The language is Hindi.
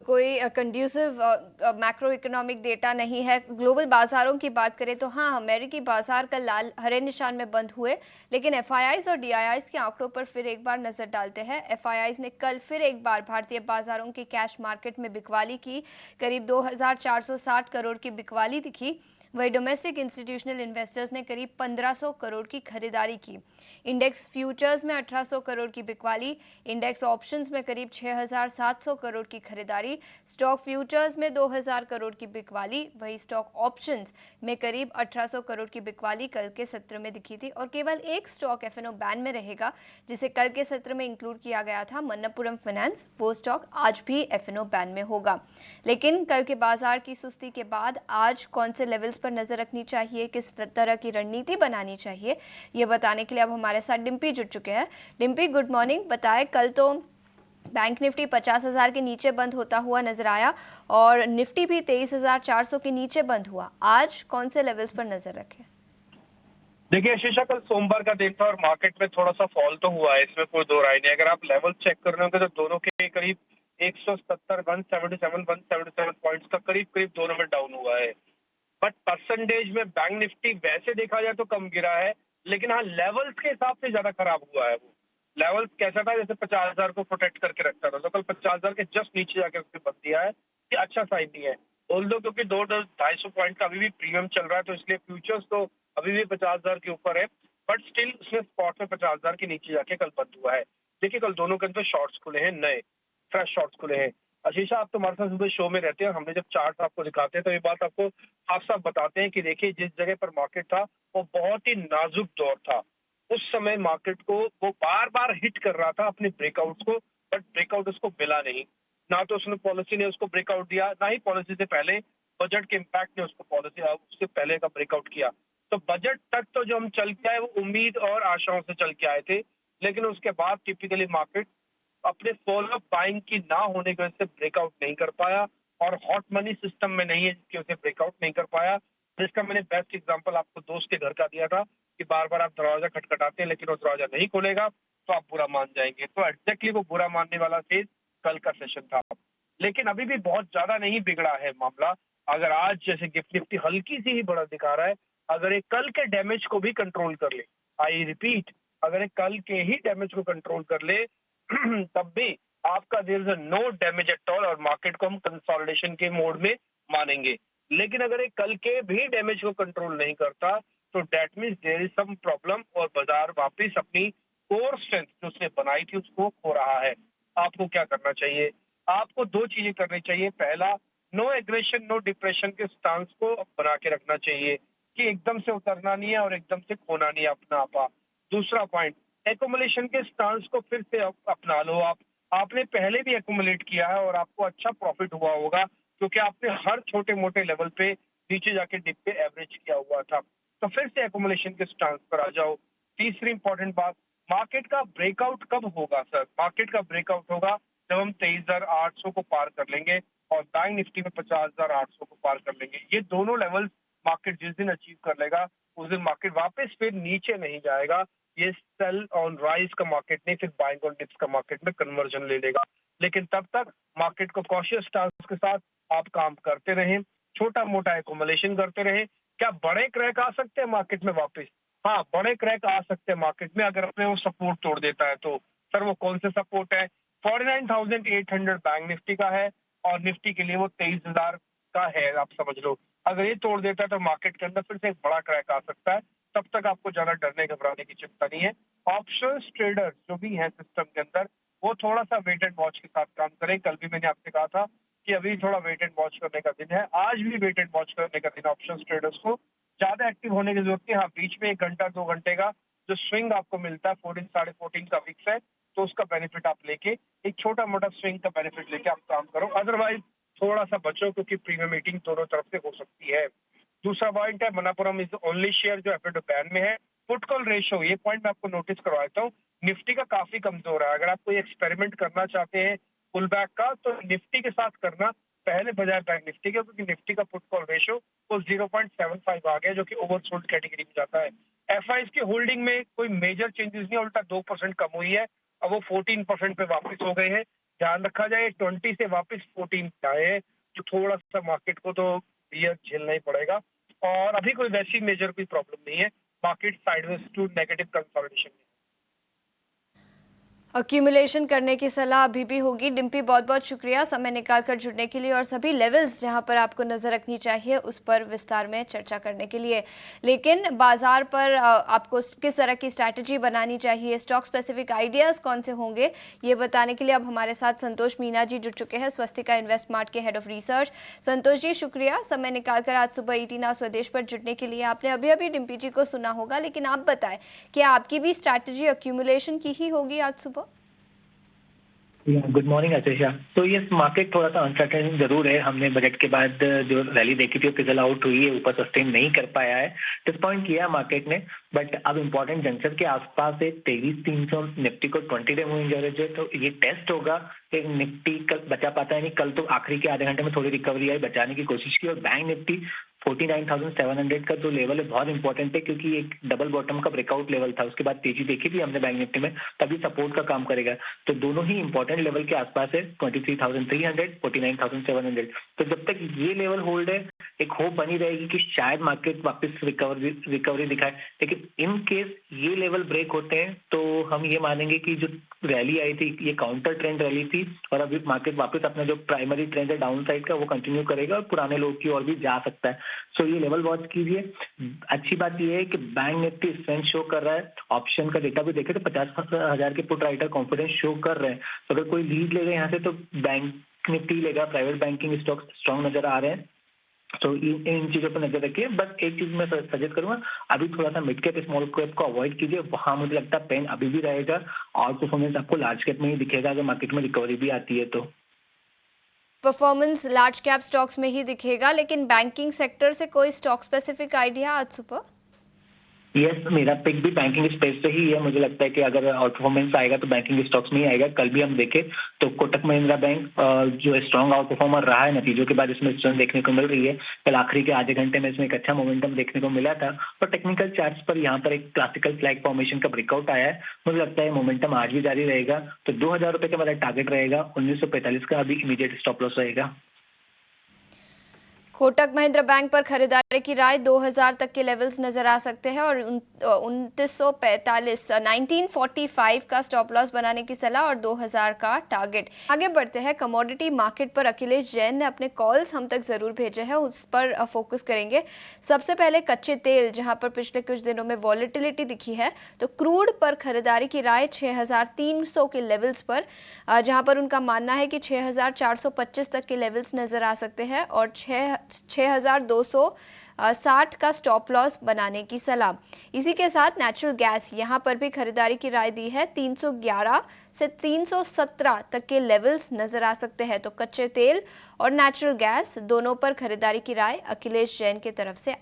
कोई कंड्यूसिव मैक्रो इकोनॉमिक डेटा नहीं है। ग्लोबल बाजारों की बात करें तो हाँ, अमेरिकी बाजार कल लाल हरे निशान में बंद हुए, लेकिन एफआईआईज और डीआईआईज के आंकड़ों पर फिर एक बार नजर डालते हैं। एफआईआईज ने कल फिर एक बार भारतीय बाजारों की कैश मार्केट में बिकवाली की, करीब 2460 करोड़ की बिकवाली दिखी। वही डोमेस्टिक इंस्टीट्यूशनल इन्वेस्टर्स ने करीब 1500 करोड़ की खरीदारी की। इंडेक्स फ्यूचर्स में 1800 करोड़ की बिकवाली, इंडेक्स ऑप्शंस में करीब 6700 करोड़ की खरीदारी, स्टॉक फ्यूचर्स में 2000 करोड़ की बिकवाली, वही स्टॉक ऑप्शंस में करीब 1800 करोड़ की बिकवाली कल के सत्र में दिखी थी। और केवल एक स्टॉक एफएनओ बैन में रहेगा, जिसे कल के सत्र में इंक्लूड किया गया था, मन्नपुरम फाइनेंस। वो स्टॉक आज भी एफएनओ बैन में होगा। लेकिन कल के बाजार की सुस्ती के बाद आज कौन से लेवल्स पर नजर रखनी चाहिए, किस तरह की रणनीति बनानी चाहिए, ये बताने के लिए अब हमारे साथ डिम्पी जुड़ चुके हैं। Dimpy, good morning. बताएं, कल तो बैंक निफ्टी 50,000 के नीचे बंद होता हुआ नजर आया और निफ्टी भी 23,400 के नीचे बंद हुआ। आज कौन से लेवल्स पर नजर रखें? देखिए शीशा, कल सोमवार का दिन था और मार्केट में थोड़ा सा फॉल तो हुआ है, इसमें कोई दो राय नहीं। अगर आप लेवल चेक कर रहे होंगे तो दोनों के करीब 170 177 पॉइंट्स का करीब करीब दोनों में डाउन हुआ है। बट परसेंटेज में बैंक निफ्टी वैसे देखा जाए तो कम गिरा है, लेकिन हाँ लेवल्स के हिसाब से ज्यादा खराब हुआ है। वो लेवल्स कैसा था, जैसे 50,000 को प्रोटेक्ट करके रखता था, तो कल 50,000 के जस्ट नीचे जाके उसने बंद दिया है। ये अच्छा साइन नहीं है। ऑल्दो क्योंकि 200-250 पॉइंट का अभी भी प्रीमियम चल रहा है, तो इसलिए फ्यूचर्स तो अभी भी 50,000 के ऊपर है, बट स्टिल उसने स्पॉट में 50,000 के नीचे जाके कल बंद हुआ है। देखिए कल दोनों के अंदर शॉर्ट्स खुले हैं, नए फ्रेश शॉर्ट्स खुले हैं। आशीषा, आप तो हमारे साथ सुबह शो में रहते हैं, हमने जब चार्ट आपको दिखाते हैं तो ये बात आपको साफ साफ बताते हैं कि देखिए जिस जगह पर मार्केट था वो बहुत ही नाजुक दौर था। उस समय मार्केट को वो बार बार हिट कर रहा था अपने ब्रेकआउट को, बट ब्रेकआउट उसको मिला नहीं। ना तो उसने पॉलिसी ने उसको ब्रेकआउट दिया, ना ही पॉलिसी से पहले बजट के इम्पैक्ट ने उसको पॉलिसी उससे पहले का ब्रेकआउट किया। तो बजट तक तो जो हम चल के आए वो उम्मीद और आशाओं से चल के आए थे, लेकिन उसके बाद टिपिकली मार्केट अपने फॉलो बाइंग की ना होने की वजह से ब्रेकआउट नहीं कर पाया और हॉट मनी सिस्टम में नहीं है जिसकी वजह से ब्रेकआउट नहीं कर पाया। जिसका मैंने बेस्ट एग्जांपल आपको दोस्त के घर का दिया था कि बार बार आप दरवाजा खटखटाते हैं लेकिन वो दरवाजा नहीं खोलेगा तो आप बुरा मान जाएंगे। तो एग्जैक्टली वो बुरा मानने वाला फेज कल का सेशन था। लेकिन अभी भी बहुत ज्यादा नहीं बिगड़ा है मामला। अगर आज जैसे गिफ्ट निफ्टी हल्की सी ही बढ़त दिखा रहा है, अगर एक कल के डैमेज को भी कंट्रोल कर ले, आई रिपीट, अगर एक कल के ही डैमेज को कंट्रोल कर ले तब भी आपका there is no damage at all और मार्केट को हम कंसोलिडेशन के मोड में मानेंगे। लेकिन अगर ये कल के भी डैमेज को कंट्रोल नहीं करता तो that means there is some problem और बाजार वापस अपनी कोर स्ट्रेंथ जो उसने बनाई थी उसको खो रहा है। आपको क्या करना चाहिए? आपको दो चीजें करनी चाहिए। पहला, नो एग्रेशन नो डिप्रेशन के स्टांस को बना के रखना चाहिए कि एकदम से उतरना नहीं है और एकदम से खोना नहीं है अपना आपा। दूसरा पॉइंट, एकोमुलेशन के स्टांस को फिर से अपना लो। आपने पहले भी एकोमुलेट किया है और आपको अच्छा प्रॉफिट हुआ होगा क्योंकि आपने हर छोटे मोटे लेवल पे नीचे जाके डिप पे एवरेज किया हुआ था। तो फिर से एकोमुलेशन के स्टांस पर आ जाओ। तीसरी इंपॉर्टेंट बात, मार्केट का ब्रेकआउट कब होगा सर? मार्केट का ब्रेकआउट होगा जब हम 23,800 को पार कर लेंगे और बैंक निफ्टी में 50,800 को पार कर लेंगे। ये दोनों लेवल मार्केट जिस दिन अचीव कर लेगा उस दिन मार्केट वापस फिर नीचे नहीं जाएगा। ये सेल ऑन राइज का मार्केट नहीं, फिर बाइंग ऑन डिप्स का मार्केट में कन्वर्जन ले लेगा। लेकिन तब तक मार्केट को कॉशियस स्टांस के साथ आप काम करते रहें, छोटा मोटा एकोमुलेशन करते रहें। क्या बड़े क्रैक आ सकते हैं मार्केट में वापस? हाँ, बड़े क्रैक आ सकते हैं मार्केट में अगर अपने वो सपोर्ट तोड़ देता है तो। सर वो कौन से सपोर्ट है? 49,800 बैंक निफ्टी का है और निफ्टी के लिए वो 23,000 का है, आप समझ लो। अगर ये तोड़ देता है तो मार्केट के अंदर फिर से एक बड़ा क्रैक आ सकता है। तब तक आपको ज्यादा डरने घबराने की चिंता नहीं है। ऑप्शंस ट्रेडर्स जो भी हैं सिस्टम के अंदर वो थोड़ा सा वेट एंड वॉच के साथ काम करें। कल भी मैंने आपसे कहा था कि अभी थोड़ा वेट एंड वॉच करने का दिन है, आज भी वेट एंड वॉच करने का दिन। ऑप्शंस ट्रेडर्स को ज्यादा एक्टिव होने की जरूरत नहीं। हाँ, बीच में 1 घंटा 2 घंटे का जो स्विंग आपको मिलता है, 14 साढ़े 14 का विक्स है, तो उसका बेनिफिट आप लेके एक छोटा मोटा स्विंग का बेनिफिट लेके आप काम करो। अदरवाइज थोड़ा सा बचो क्योंकि प्रीमियम मीटिंग दोनों तरफ से हो सकती है। दूसरा पॉइंट है, मनापुरम इज ओनली शेयर जो एफएडो बैन में है। पुट कॉल रेशियो, ये पॉइंट मैं आपको नोटिस करवा देता हूँ। निफ्टी का काफी कमजोर है। अगर आप कोई एक्सपेरिमेंट करना चाहते हैं पुल बैक का तो निफ्टी के साथ करना पहले बजाय बैंक निफ्टी के, क्योंकि निफ्टी का पुट कॉल रेशियो वो 0.75 आ गया जो कि ओवरसोल्ड कैटेगरी में जाता है। एफआईज की होल्डिंग में कोई मेजर चेंजेस नहीं, उल्टा 2% कम हुई है। अब वो 14% पे वापस हो गए हैं। ध्यान रखा जाए 20 से वापस 14 पे आए हैं, जो थोड़ा सा मार्केट को तो ये झेलना ही पड़ेगा। और अभी कोई वैसी मेजर कोई प्रॉब्लम नहीं है, market sideways to negative consolidation में। अक्यूमुलेशन करने की सलाह अभी भी होगी। डिम्पी, बहुत बहुत शुक्रिया समय निकालकर जुड़ने के लिए और सभी लेवल्स जहां पर आपको नज़र रखनी चाहिए उस पर विस्तार में चर्चा करने के लिए। लेकिन बाजार पर आपको किस तरह की स्ट्रैटेजी बनानी चाहिए, स्टॉक स्पेसिफिक आइडियाज़ कौन से होंगे, ये बताने के लिए अब हमारे साथ संतोष मीना जी जुड़ चुके हैं, स्वस्तिका इन्वेस्टमार्ट के head of research. Santosh ji, शुक्रिया समय निकालकर आज सुबह 18 आवर स्वदेश पर जुड़ने के लिए। आपने अभी अभी डिम्पी जी को सुना होगा, लेकिन आप बताएं कि आपकी भी स्ट्रैटेजी अक्यूमुलेशन की ही होगी आज सुबह? Good morning Ashisha. तो ये मार्केट थोड़ा सा अनसर्टेन जरूर है। हमने बजट के बाद जो रैली देखी थी वो फिजल आउट हुई है, ऊपर सस्टेन नहीं कर पाया है, डिसपॉइंट किया मार्केट ने। बट अब इम्पोर्टेंट जंक्शन के आसपास है 23,300 निफ्टी को 20 डे मूविंग एवरेज है, तो ये टेस्ट होगा कि निफ्टी कल बचा पाता है नहीं। कल तो आखिरी के आधे घंटे में थोड़ी रिकवरी आई, बचाने की कोशिश की, और बैंक निफ्टी 49,700 का जो लेवल है बहुत इंपॉर्टेंट है, क्योंकि एक डबल बॉटम का ब्रेकआउट लेवल था, उसके बाद तेजी देखी थी हमने बैंक निफ्टी में, तभी सपोर्ट का काम करेगा। तो दोनों ही इंपॉर्टेंट लेवल के आसपास है 23,300, 49,700। तो जब तक ये लेवल होल्ड है, एक होप बनी रहेगी कि शायद मार्केट वापस रिकवरी दिखाए। लेकिन इन केस ये लेवल ब्रेक होते हैं तो हम ये मानेंगे कि जो रैली आई थी ये काउंटर ट्रेंड रैली थी, और अभी मार्केट वापस अपना जो प्राइमरी ट्रेंड है डाउन साइड का वो कंटिन्यू करेगा और पुराने लोग की ओर भी जा सकता है। सो ये लेवल वॉच कीजिए। अच्छी बात ये है कि बैंक निफ्टी स्ट्रेंथ शो कर रहा है। ऑप्शन का डेटा भी देखे तो 50,000 के पुट राइटर कॉन्फिडेंस शो कर रहे हैं। तो अगर कोई लीड लेगा यहाँ से तो बैंक निफ्टी लेगा। प्राइवेट बैंकिंग स्टॉक स्ट्रॉन्ग नजर आ रहे हैं, तो इन चीजों पर नजर रखिए। बस एक चीज मैं सजेस्ट करूंगा, अभी थोड़ा सा मिड कैप स्मॉल कैप को अवॉइड कीजिए, वहां मुझे लगता है पेन अभी भी रहेगा, और परफॉर्मेंस आपको लार्ज कैप में ही दिखेगा अगर मार्केट में रिकवरी भी आती है तो। परफॉर्मेंस लार्ज कैप स्टॉक्स में ही दिखेगा, लेकिन बैंकिंग सेक्टर से कोई स्टॉक स्पेसिफिक आइडिया आज सुबह? यस, मेरा पिक भी बैंकिंग स्पेस से ही है। मुझे लगता है कि अगर आउट परफॉर्मेंस आएगा तो बैंकिंग स्टॉक्स में ही आएगा। कल भी हम देखें तो कोटक महिंद्रा बैंक जो है स्ट्रॉन्ग आउट परफॉर्मर रहा है, नतीजों के बाद इसमें स्ट्रेंथ देखने को मिल रही है। कल आखिरी के आधे घंटे में इसमें एक अच्छा मोमेंटम देखने को मिला था, और टेक्निकल चार्ट्स पर यहाँ पर एक क्लासिकल फ्लैग फॉर्मेशन का ब्रेकआउट आया है। मुझे लगता है मोमेंटम आज भी जारी रहेगा, तो 2,000 रुपये का मेरा टारगेट रहेगा। 1945 का अभी इमीडिएट स्टॉप लॉस रहेगा। कोटक महिंद्रा बैंक पर खरीदारी की राय 2000 तक के लेवल्स नजर आ सकते हैं, और 2945 1945 का स्टॉप लॉस बनाने की सलाह और 2000 का टारगेट। आगे बढ़ते हैं कमोडिटी मार्केट पर। अखिलेश जैन ने अपने कॉल्स हम तक जरूर भेजे हैं, उस पर फोकस करेंगे। सबसे पहले कच्चे तेल, जहां पर पिछले कुछ दिनों में वॉलेटिलिटी दिखी है, तो क्रूड पर खरीदारी की राय 6300 के लेवल्स पर, जहां पर उनका मानना है कि 6425 तक के लेवल्स नजर आ सकते हैं, और 6260 का स्टॉप लॉस बनाने की सलाह। इसी के साथ नेचुरल गैस, यहां पर भी खरीदारी की राय दी है। 311 से 317 तक के लेवल्स नजर आ सकते हैं। तो कच्चे तेल और नेचुरल गैस दोनों पर खरीदारी की राय अखिलेश जैन की तरफ से